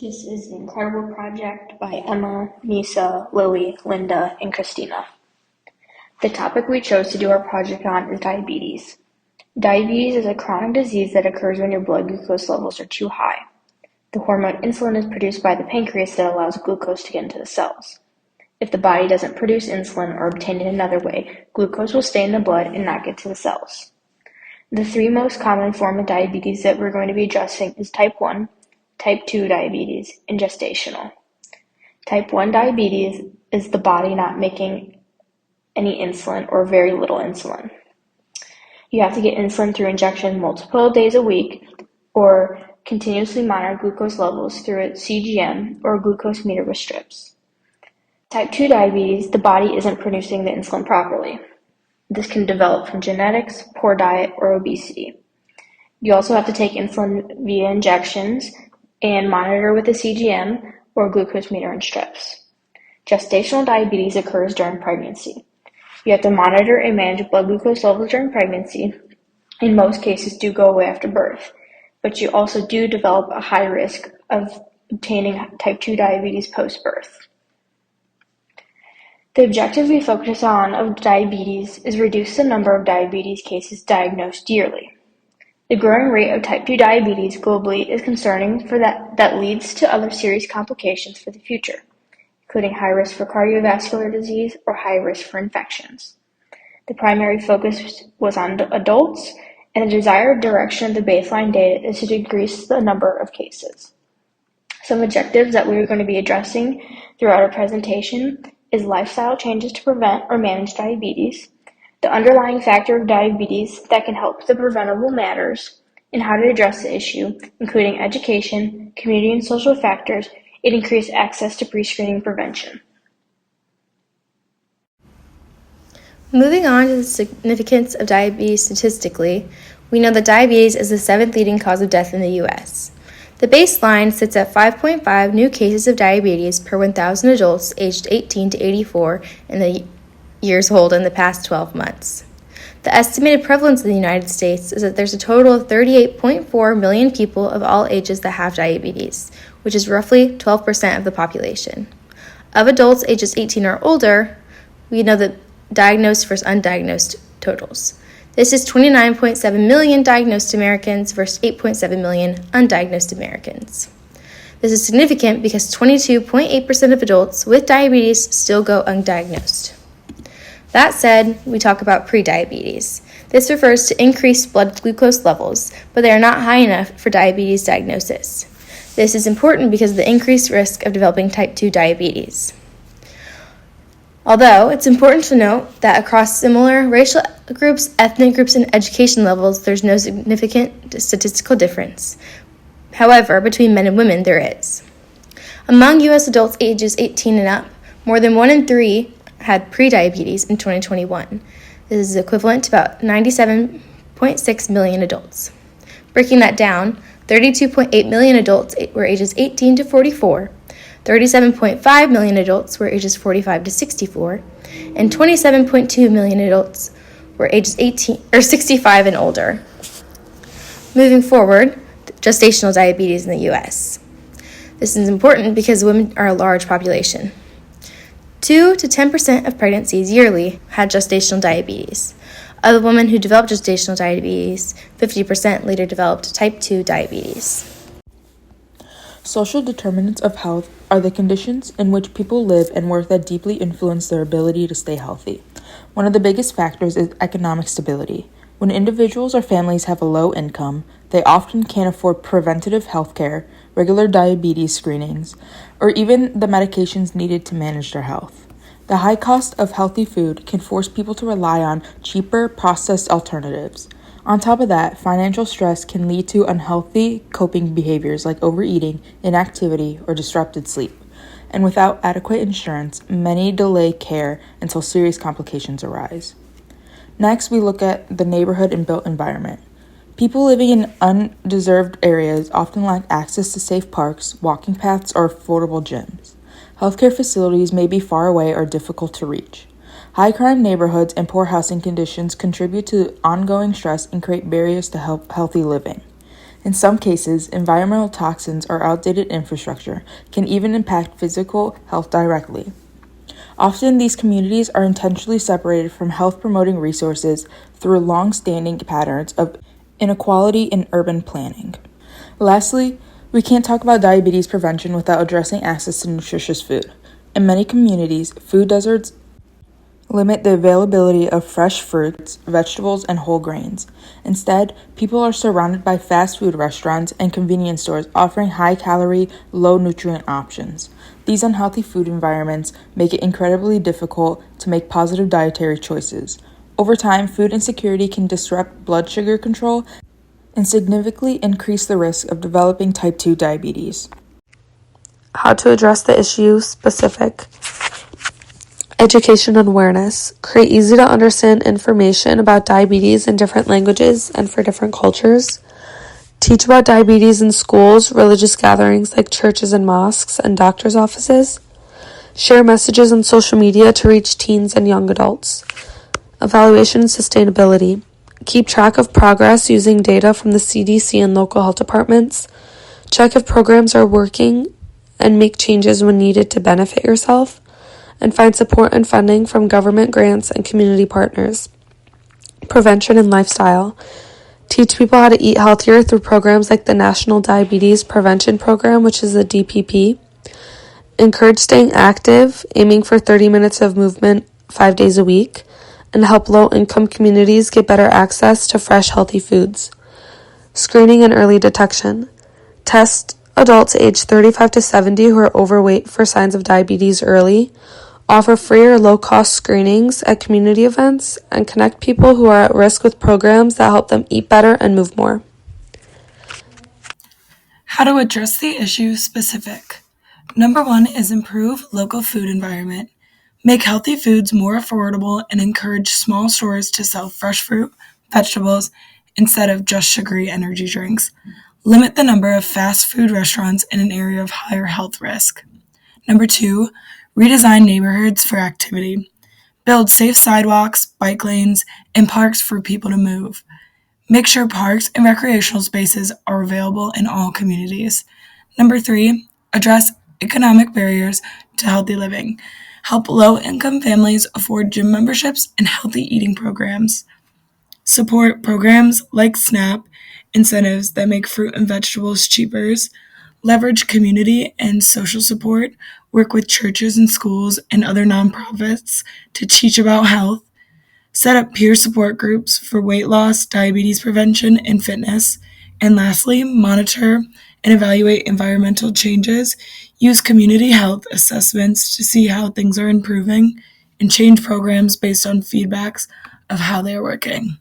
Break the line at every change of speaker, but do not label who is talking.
This is The Incredible Project by Emma, Nisa, Lily, Linda, and Christina. The topic we chose to do our project on is diabetes. Diabetes is a chronic disease that occurs when your blood glucose levels are too high. The hormone insulin is produced by the pancreas that allows glucose to get into the cells. If the body doesn't produce insulin or obtain it another way, glucose will stay in the blood and not get to the cells. The three most common forms of diabetes that we're going to be addressing is type 1, type 2 diabetes, and gestational. Type 1 diabetes is the body not making any insulin or very little insulin. You have to get insulin through injection multiple days a week or continuously monitor glucose levels through a CGM or a glucose meter with strips. Type 2 diabetes, the body isn't producing the insulin properly. This can develop from genetics, poor diet, or obesity. You also have to take insulin via injections and monitor with a CGM or glucose meter and strips. Gestational diabetes occurs during pregnancy. You have to monitor and manage blood glucose levels during pregnancy. In most cases, do go away after birth, but you also do develop a high risk of obtaining type 2 diabetes post-birth. The objective we focus on of diabetes is reduce the number of diabetes cases diagnosed yearly. The growing rate of type 2 diabetes globally is concerning for that leads to other serious complications for the future, including high risk for cardiovascular disease or high risk for infections. The primary focus was on adults, and the desired direction of the baseline data is to decrease the number of cases. Some objectives that we are going to be addressing throughout our presentation is lifestyle changes to prevent or manage diabetes, the underlying factor of diabetes that can help the preventable matters, and how to address the issue, including education, community and social factors, and increased access to pre-screening prevention.
Moving on to the significance of diabetes statistically, we know that diabetes is the 7th leading cause of death in the U.S. The baseline sits at 5.5 new cases of diabetes per 1,000 adults aged 18 to 84 in the years old in the past 12 months. The estimated prevalence in the United States is that there's a total of 38.4 million people of all ages that have diabetes, which is roughly 12% of the population. Of adults ages 18 or older, we know the diagnosed versus undiagnosed totals. This is 29.7 million diagnosed Americans versus 8.7 million undiagnosed Americans. This is significant because 22.8% of adults with diabetes still go undiagnosed. That said, we talk about prediabetes. This refers to increased blood glucose levels, but they are not high enough for diabetes diagnosis. This is important because of the increased risk of developing type 2 diabetes. Although it's important to note that across similar racial groups, ethnic groups, and education levels, there's no significant statistical difference. However, between men and women, there is. Among U.S. adults ages 18 and up, more than 1 in 3 had prediabetes in 2021. This is equivalent to about 97.6 million adults. Breaking that down, 32.8 million adults were ages 18 to 44, 37.5 million adults were ages 45 to 64, and 27.2 million adults were ages 65 and older. Moving forward, gestational diabetes in the U.S. This is important because women are a large population. 2 to 10% of pregnancies yearly had gestational diabetes. Of the women who developed gestational diabetes, 50% later developed type 2 diabetes.
Social determinants of health are the conditions in which people live and work that deeply influence their ability to stay healthy. One of the biggest factors is economic stability. When individuals or families have a low income, they often can't afford preventative health care, regular diabetes screenings, or even the medications needed to manage their health. The high cost of healthy food can force people to rely on cheaper, processed alternatives. On top of that, financial stress can lead to unhealthy coping behaviors like overeating, inactivity, or disrupted sleep. And without adequate insurance, many delay care until serious complications arise. Next, we look at the neighborhood and built environment. People living in undeserved areas often lack access to safe parks, walking paths, or affordable gyms. Healthcare facilities may be far away or difficult to reach. High crime neighborhoods and poor housing conditions contribute to ongoing stress and create barriers to healthy living. In some cases, environmental toxins or outdated infrastructure can even impact physical health directly. Often, these communities are intentionally separated from health-promoting resources through long-standing patterns of inequality in urban planning. Lastly, we can't talk about diabetes prevention without addressing access to nutritious food. In many communities, food deserts limit the availability of fresh fruits, vegetables, and whole grains. Instead, people are surrounded by fast food restaurants and convenience stores offering high-calorie, low-nutrient options. These unhealthy food environments make it incredibly difficult to make positive dietary choices. Over time, food insecurity can disrupt blood sugar control and significantly increase the risk of developing type 2 diabetes.
How to address the issue specific. Education and awareness. Create easy to understand information about diabetes in different languages and for different cultures. Teach about diabetes in schools, religious gatherings like churches and mosques, and doctors' offices. Share messages on social media to reach teens and young adults. Evaluation and sustainability. Keep track of progress using data from the CDC and local health departments. Check if programs are working and make changes when needed to benefit yourself. And find support and funding from government grants and community partners. Prevention and lifestyle. Teach people how to eat healthier through programs like the National Diabetes Prevention Program, which is the DPP. Encourage staying active, aiming for 30 minutes of movement 5 days a week, and help low-income communities get better access to fresh, healthy foods. Screening and early detection. Test adults aged 35 to 70 who are overweight for signs of diabetes early. Offer free or low-cost screenings at community events, and connect people who are at risk with programs that help them eat better and move more.
How to address the issue specific. Number 1 is improve local food environment. Make healthy foods more affordable and encourage small stores to sell fresh fruit, vegetables, instead of just sugary energy drinks. Limit the number of fast food restaurants in an area of higher health risk. Number 2, redesign neighborhoods for activity. Build safe sidewalks, bike lanes, and parks for people to move. Make sure parks and recreational spaces are available in all communities. Number 3, address economic barriers to healthy living. Help low-income families afford gym memberships and healthy eating programs. Support programs like SNAP, incentives that make fruit and vegetables cheaper. Leverage community and social support. Work with churches and schools and other nonprofits to teach about health. Set up peer support groups for weight loss, diabetes prevention, and fitness. And lastly, monitor and evaluate environmental changes. Use community health assessments to see how things are improving, and change programs based on feedbacks of how they are working.